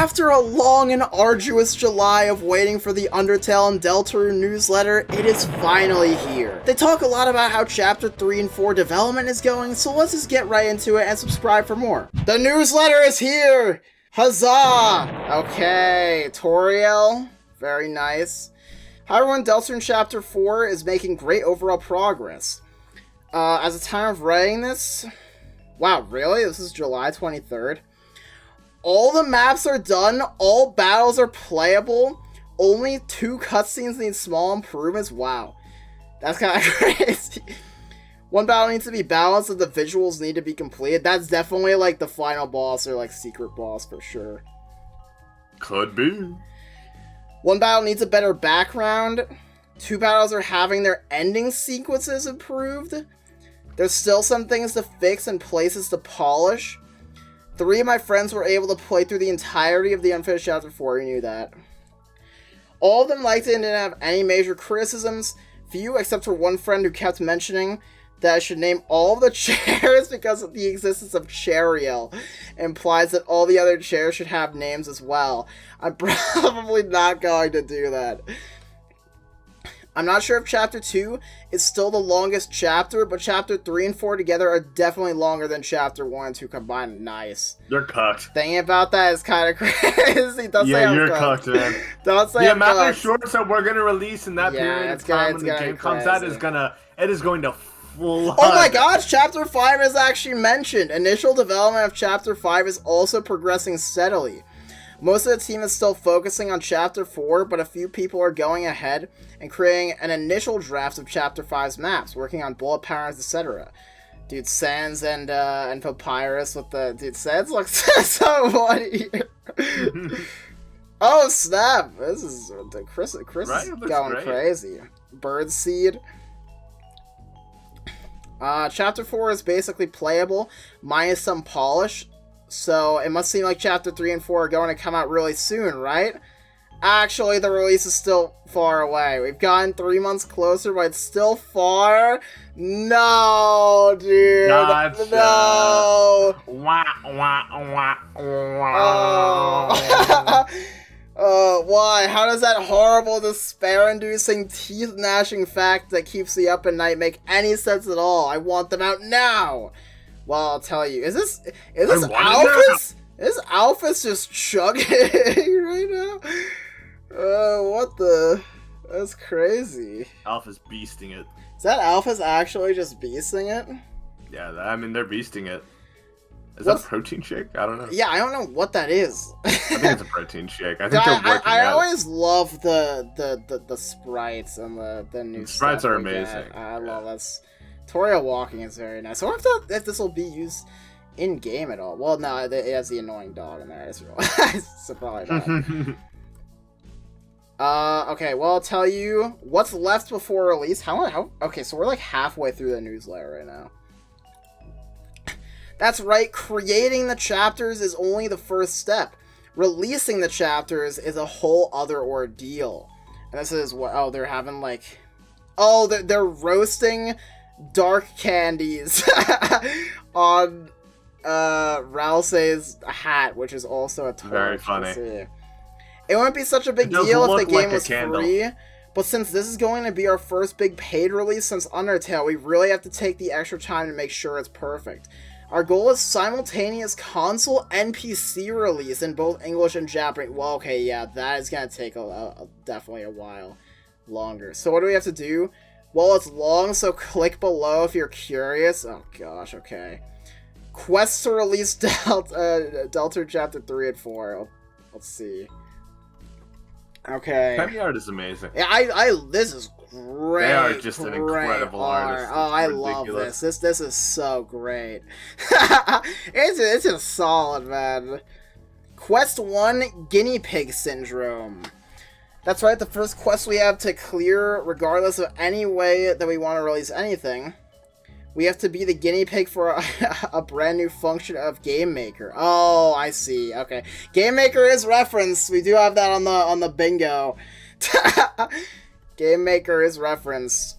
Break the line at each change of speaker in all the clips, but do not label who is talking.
After a long and arduous July of waiting for the Undertale and Deltarune newsletter, it is finally here. They talk a lot about how Chapter 3 and 4 development is going, so let's just get right into it and subscribe for more. The newsletter is here! Huzzah! Okay, Toriel. Very nice. Hi everyone, Deltarune Chapter 4 is making great overall progress. As the time of writing this... Wow, really? This is July 23rd? All the maps are done, all battles are playable, only 2 cutscenes need small improvements. Wow. That's kind of crazy. One battle needs to be balanced and the visuals need to be completed. That's definitely like the final boss or like secret boss for sure.
Could be.
One battle needs a better background. 2 battles are having their ending sequences improved. There's still some things to fix and places to polish. 3 of my friends were able to play through the entirety of the unfinished Chapter 4, you knew that. All of them liked it and didn't have any major criticisms. Few, except for one friend who kept mentioning that I should name all of the chairs because of the existence of Toriel implies that all the other chairs should have names as well. I'm probably not going to do that. I'm not sure if Chapter 2 is still the longest chapter, but Chapter 3 and 4 together are definitely longer than Chapter 1 and 2 combined. Nice.
You're cooked.
Thinking about that is kind of crazy. Don't say I'm
you're
cooked,
man.
Don't say
the
I'm
amount
cooked.
of shorts that we're going to release in that period of time when the game comes out is going to flood.
Oh my gosh, Chapter 5 is actually mentioned. Initial development of Chapter 5 is also progressing steadily. Most of the team is still focusing on Chapter 4, but a few people are going ahead and creating an initial draft of Chapter 5's maps, working on bullet patterns, etc. Dude, Sans and Papyrus with the... Dude, Sans looks so funny here. Oh, snap! This is... Chris
right?
is going
great.
crazy. Birdseed. Chapter 4 is basically playable, minus some polish. So, it must seem like Chapter 3 and 4 are going to come out really soon, right? Actually, the release is still far away. We've gotten 3 months closer, but it's still far. No, dude. No.
Wah, wah, wah, wah.
Why? How does that horrible, despair-inducing, teeth-gnashing fact that keeps me up at night make any sense at all? I want them out now. Well, I'll tell you. Is this Alphys? Is Alphys just chugging right now? What the? That's crazy.
Alphys beasting it.
Is that Alphys actually just beasting it?
Yeah, I mean, they're beasting it. Is that a protein shake? I don't know.
Yeah, I don't know what that is.
I think it's a protein shake. I think they're working
I
out.
always love the sprites and the new
the sprites
stuff
are
like
amazing.
That. I love this. Toriel walking is very nice. I wonder if this will be used in game at all. Well, no, it has the annoying dog in there. So probably not. Okay, well, I'll tell you what's left before release. How? Okay, so we're like halfway through the newsletter right now. That's right, creating the chapters is only the first step. Releasing the chapters is a whole other ordeal. And this is what, oh, they're having like, oh, they're roasting dark candies on Ralsei's hat, which is also a torch.
Very funny.
It wouldn't be such a big deal if the game was free, but since this is going to be our first big paid release since Undertale, we really have to take the extra time to make sure it's perfect. Our goal is simultaneous console and PC release in both English and Japanese. Well, okay, yeah, that is going to take definitely a while longer. So what do we have to do? Well, it's long, so click below if you're curious. Oh gosh, okay. Quest to release Deltarune Chapter 3 and 4. Let's see. Okay.
Penny art is amazing.
Yeah, this is great.
They are just an incredible artist.
Oh, I love this. This is so great. it's just solid, man. Quest 1, Guinea Pig Syndrome. That's right, the first quest we have to clear, regardless of any way that we want to release anything. We have to be the guinea pig for a brand new function of Game Maker. Oh, I see. Okay, Game Maker is referenced. We do have that on the bingo. Game Maker is referenced.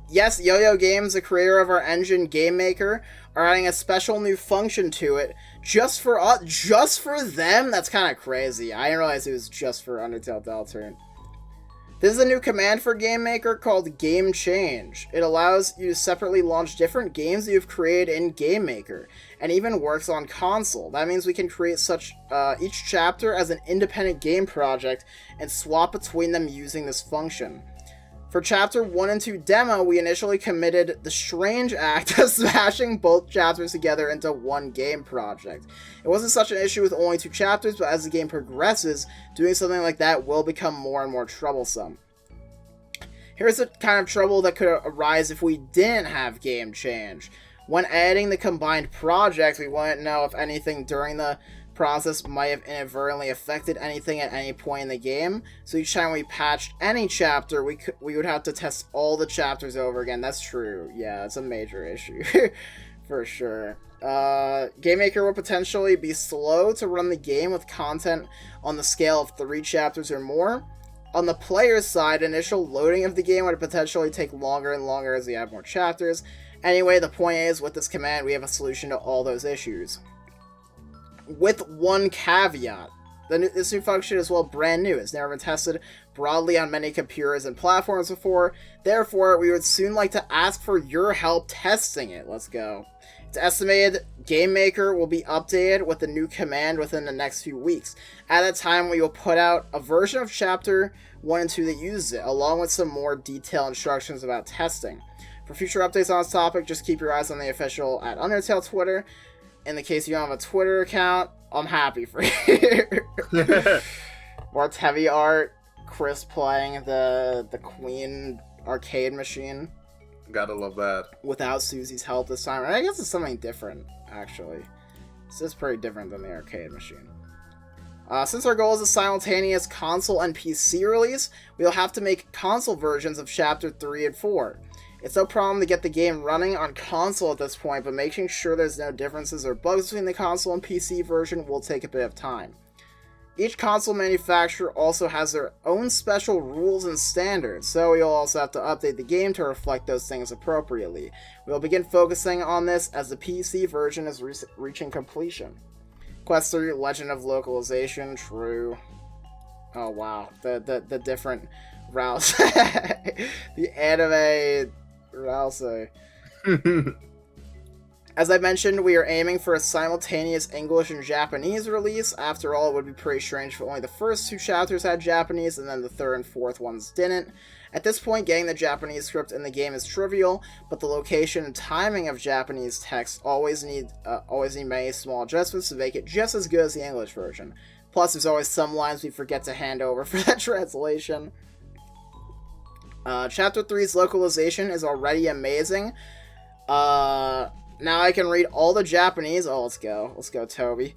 Yes, Yo-Yo Games, the creator of our engine Game Maker, are adding a special new function to it, Just for them? That's kind of crazy. I didn't realize it was just for Undertale Deltarune. This is a new command for Game Maker called Game Change. It allows you to separately launch different games that you've created in Game Maker, and even works on console. That means we can create each chapter as an independent game project and swap between them using this function. For Chapter 1 and 2 demo, we initially committed the strange act of smashing both chapters together into one game project. It wasn't such an issue with only 2 chapters, but as the game progresses, doing something like that will become more and more troublesome. Here's the kind of trouble that could arise if we didn't have Game Change. When adding the combined project, we wouldn't know if anything during the process might have inadvertently affected anything at any point in the game, so each time we patched any chapter, we would have to test all the chapters over again. That's true. Yeah, it's a major issue. For sure. Game Maker will potentially be slow to run the game with content on the scale of 3 chapters or more. On the player's side, initial loading of the game would potentially take longer and longer as we add more chapters. Anyway, the point is, with this command, we have a solution to all those issues. With one caveat. This new function is, well, brand new. It's never been tested broadly on many computers and platforms before. Therefore, we would soon like to ask for your help testing it. Let's go. It's estimated Game Maker will be updated with the new command within the next few weeks. At that time, we will put out a version of Chapter 1 and 2 that uses it, along with some more detailed instructions about testing. For future updates on this topic, just keep your eyes on the official @Undertale Twitter. In the case you don't have a Twitter account, I'm happy for you. More heavy art, Chris playing the Queen arcade machine.
Gotta love that.
Without Susie's help this time. I guess it's something different, actually. This is pretty different than the arcade machine. Since our goal is a simultaneous console and PC release, we'll have to make console versions of Chapter 3 and 4. It's no problem to get the game running on console at this point, but making sure there's no differences or bugs between the console and PC version will take a bit of time. Each console manufacturer also has their own special rules and standards, so you'll also have to update the game to reflect those things appropriately. We'll begin focusing on this as the PC version is reaching completion. Quest 3, Legend of Localization, true. Oh wow, the different routes. The anime routes. As I mentioned, we are aiming for a simultaneous English and Japanese release. After all, it would be pretty strange if only the first 2 chapters had Japanese and then the 3rd and 4th ones didn't. At this point, getting the Japanese script in the game is trivial, but the location and timing of Japanese text always need many small adjustments to make it just as good as the English version. Plus, there's always some lines we forget to hand over for that translation. Chapter 3's localization is already amazing. Now I can read all the Japanese. Oh, let's go. Let's go, Toby.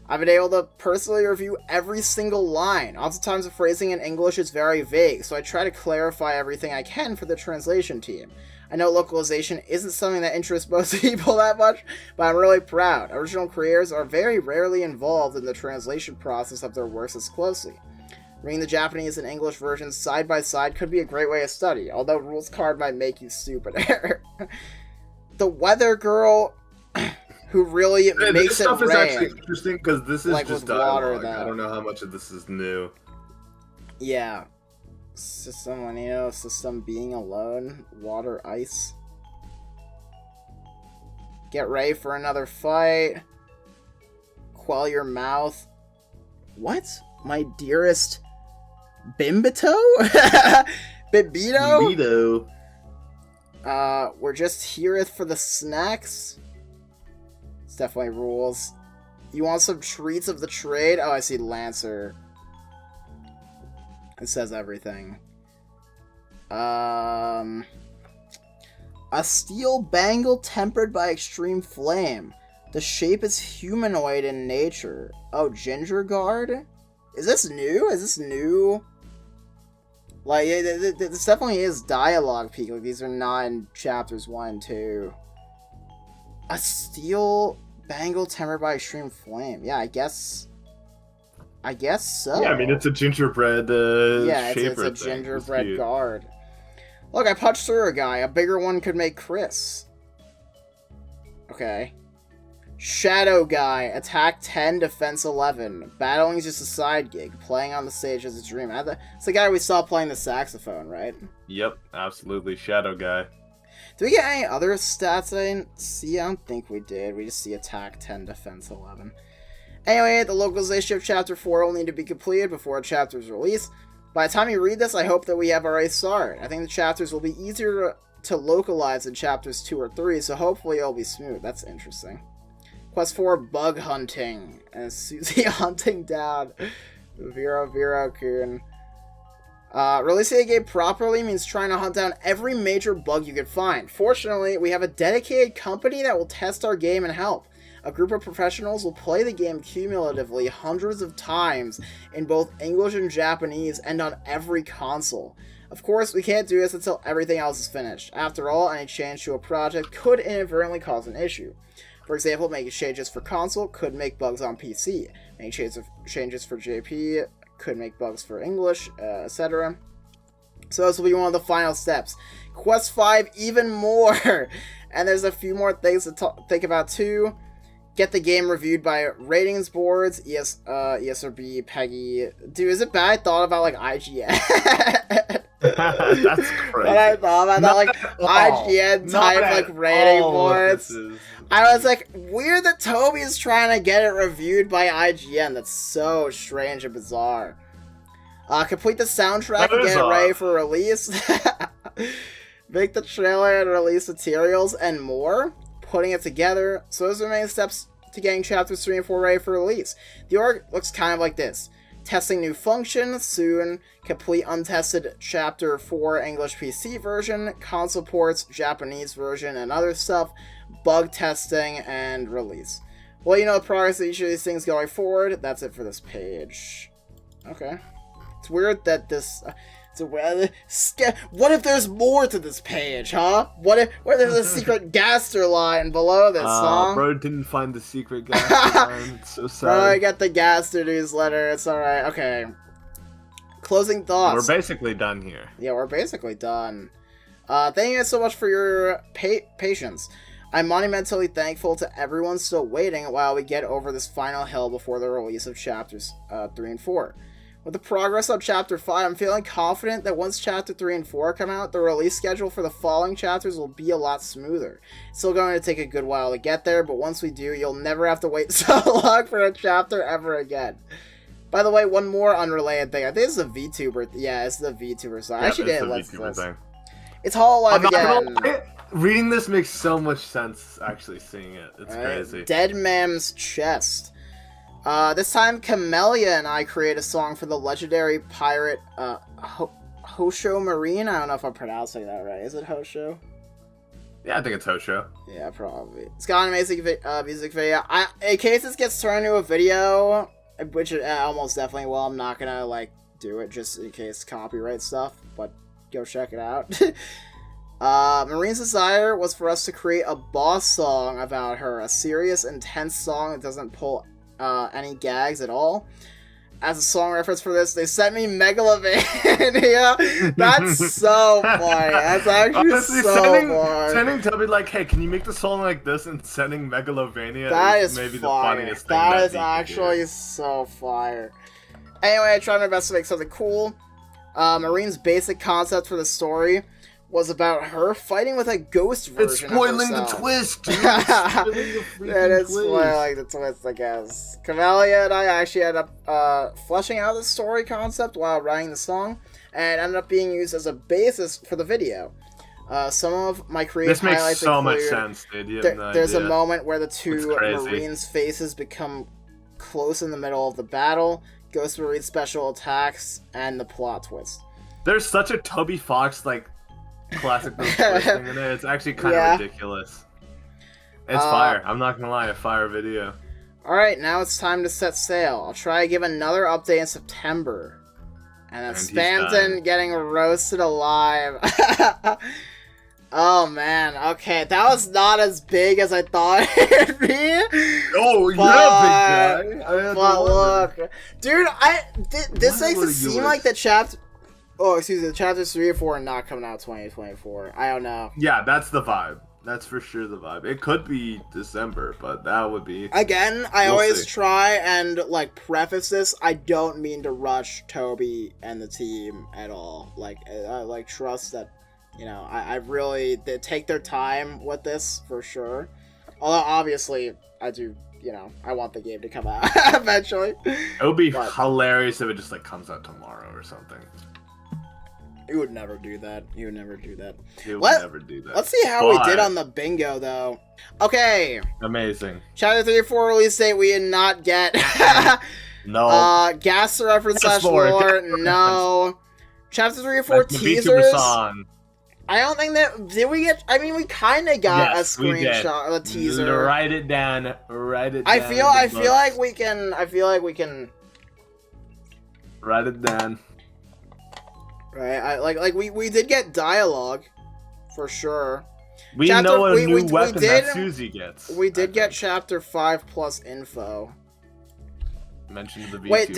I've been able to personally review every single line. Oftentimes the phrasing in English is very vague, so I try to clarify everything I can for the translation team. I know localization isn't something that interests most people that much, but I'm really proud. Original creators are very rarely involved in the translation process of their works as closely. Reading the Japanese and English versions side by side could be a great way to study, although rules card might make you stupid. The weather girl who really makes
this stuff
it
is
rain.
actually interesting because this is
like
just dialogue. I don't know how much of this is new.
Yeah. System being alone, water, ice. Get ready for another fight. Quell your mouth. What? My dearest Bimbito? Bibito? We're just here for the snacks. It's definitely rules. You want some treats of the trade? Oh, I see Lancer. It says everything. A steel bangle tempered by extreme flame. The shape is humanoid in nature. Oh, Ginger Guard? Is this new? Is this new? Like, this definitely is dialogue peak. Like, these are not in chapters 1 and 2. A steel bangle tempered by extreme flame. Yeah, I guess so.
Yeah, I mean, it's a gingerbread
yeah, it's a gingerbread guard. Look, I punched through a guy. A bigger one could make Chris. Okay. Shadow Guy, attack 10, defense 11. Battling is just a side gig. Playing on the stage is a dream. It's the guy we saw playing the saxophone, right?
Yep, absolutely. Shadow Guy.
Do we get any other stats I didn't see? I don't think we did. We just see attack 10, defense 11. Anyway, the localization of Chapter 4 will need to be completed before a chapter's release. By the time you read this, I hope that we have already started. I think the chapters will be easier to localize in Chapters 2 or 3, so hopefully it'll be smooth. That's interesting. Quest 4, bug hunting. And Susie hunting down Vero-Kun. Releasing a game properly means trying to hunt down every major bug you can find. Fortunately, we have a dedicated company that will test our game and help. A group of professionals will play the game cumulatively hundreds of times in both English and Japanese and on every console. Of course, we can't do this until everything else is finished. After all, any change to a project could inadvertently cause an issue. For example, making changes for console could make bugs on PC. Making changes for JP could make bugs for English, etc. So this will be one of the final steps. Quest 5, even more! And there's a few more things to think about too. Get the game reviewed by ratings boards, ESRB, PEGI. Dude, is it bad I thought about, like, IGN?
That's crazy.
When I thought about that, like, IGN type, like, rating boards. I was like, weird that Toby is trying to get it reviewed by IGN. That's so strange and bizarre. Complete the soundtrack and get it ready for release. Make the trailer and release materials and more. Putting it together. So those are the main steps to getting chapters 3 and 4 ready for release. The org looks kind of like this. Testing new functions soon. Complete untested chapter 4 English PC version. Console ports, Japanese version, and other stuff. Bug testing and release. Well, you know the progress of each of these things going forward. That's it for this page. Okay. It's weird that this... what if there's more to this page, huh? What if there's a secret Gaster line below this, huh?
Bro didn't find the secret Gaster line. It's so sad.
Bro, I got the Gaster newsletter. It's alright. Okay. Closing thoughts.
We're basically done here.
Yeah, we're basically done. Thank you guys so much for your patience. I'm monumentally thankful to everyone still waiting while we get over this final hill before the release of chapters 3 and 4. With the progress on Chapter 5, I'm feeling confident that once Chapter 3 and 4 come out, the release schedule for the following chapters will be a lot smoother. It's still going to take a good while to get there, but once we do, you'll never have to wait so long for a chapter ever again. By the way, one more unrelated thing. I think this is a VTuber. Yeah, it's the VTuber song. I actually didn't listen to this. It's Hololive again.
Reading this makes so much sense, actually seeing it. It's crazy.
Dead Man's Chest. This time, Camellia and I create a song for the legendary pirate, Hosho Marine? I don't know if I'm pronouncing that right. Is it Hosho?
Yeah, I think it's Hosho.
Yeah, probably. It's got an amazing music video. In case this gets turned into a video, which it almost definitely will, I'm not gonna, like, do it just in case copyright stuff, but go check it out. Marine's desire was for us to create a boss song about her, a serious, intense song that doesn't pull any gags at all. As a song reference for this, they sent me Megalovania. That's so funny. That's actually honestly, so funny.
Sending Toby like, hey, can you make the song like this, and sending Megalovania
that is
maybe
fire.
The funniest thing.
That is actually so fire. Anyway, I tried my best to make something cool. Marine's basic concept for the story was about her fighting with a ghost version
It's spoiling
of
the twist, dude.
It's spoiling the twist, I guess. Camellia and I actually ended up fleshing out the story concept while writing the song, and ended up being used as a basis for the video. Some of my creative highlights
so much sense, dude.
There's a moment where the two Marines' faces become close in the middle of the battle, Ghost Marine special attacks, and the plot twist.
There's such a Toby Fox, like, classic thing in there. It's actually kind of ridiculous. It's fire. I'm not gonna lie, a fire video.
Alright, now it's time to set sail. I'll try to give another update in September. And then Spamton getting roasted alive. Oh man, okay, that was not as big as I thought it'd be.
Oh, you're a big guy.
But look, dude, this makes it seem like the chapter. Oh, excuse me, the chapters 3 or 4 are not coming out 2024. I don't know.
Yeah, that's the vibe. That's for sure the vibe. It could be December, but that would be...
Again, I always try and, like, preface this. I don't mean to rush Toby and the team at all. Like, I trust that, you know, I really... They take their time with this, for sure. Although, obviously, I do, you know, I want the game to come out eventually.
It would be hilarious if it just, like, comes out tomorrow or something.
You would never do that. You would never do that.
You would never do that.
Let's see how we did on the bingo, though. Okay.
Amazing.
Chapter 3 or 4 release date, we did not get.
No.
Gas reference / lore, no. Chapter 3 or 4 teasers. Song. I don't think that... Did we get... I mean, we kind of got a screenshot of a teaser.
Write it down. Write it down.
I feel like we can...
Write it down.
Right, we did get dialogue, for sure.
We know a new weapon that Susie gets.
We did get Chapter 5 plus info.
Mentioned the VTuber
Wait,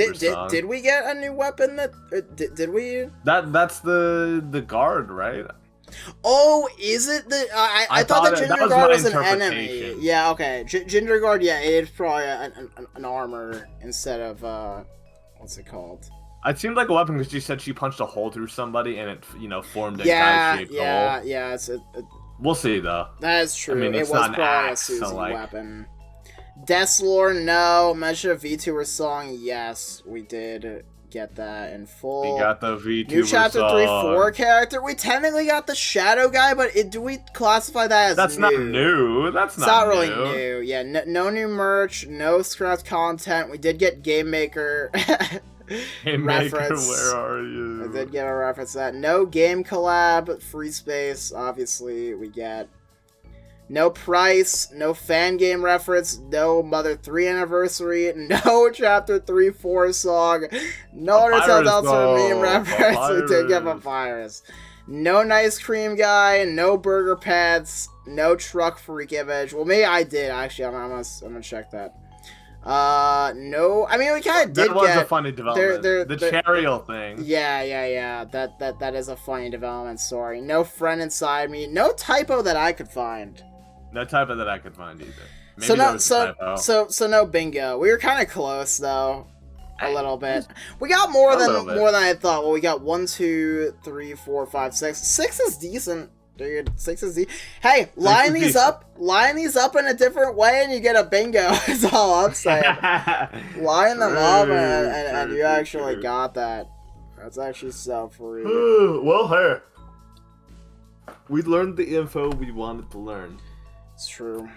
did we get a new weapon that... Did we...
That's the guard, right?
Oh, is it the... I thought the Ginger Guard was an enemy. Yeah, okay. Ginger Guard, yeah, it's probably an armor instead of... what's it called?
It seemed like a weapon because she said she punched a hole through somebody and it, you know, formed a guy-shaped hole.
Yeah,
we'll see, though.
That is true.
I mean,
it was probably a Susie weapon. Deathlore, no. Mention of VTuber song, yes. We did get that in full.
We got the VTuber
New Chapter
song.
3-4 character. We technically got the Shadow guy, but do we classify that as
That's
new?
not new. That's
it's
not
really new. Yeah, no new merch, no scratch content. We did get Game Maker.
Game reference. Maker, where are you?
I did get a reference to that. No game collab, free space, obviously, we get. No price, no fan game reference, no Mother 3 anniversary, no Chapter 3-4 song, no Undertale Deltarune meme reference, we did get Papyrus. No Nice Cream guy, no Burger Pets, no Truck Freak image. Well, maybe I did, actually, I'm gonna check that. No, I mean, we kind of did get...
That was a funny development. The Chariel thing.
Yeah. That is a funny development story. No friend inside me. No typo that I could find.
No typo that I could find either. Maybe
so no bingo. We were kind of close, though. A little bit. We got more than I thought. Well, we got 1, 2, 3, 4, 5, 6. 6 is decent. Dude, 6 is decent. Hey, line these up in a different way and you get a bingo, is all I'm saying. Line them up and you actually got that. That's actually so free.
Well, hey. We learned the info we wanted to learn.
It's true.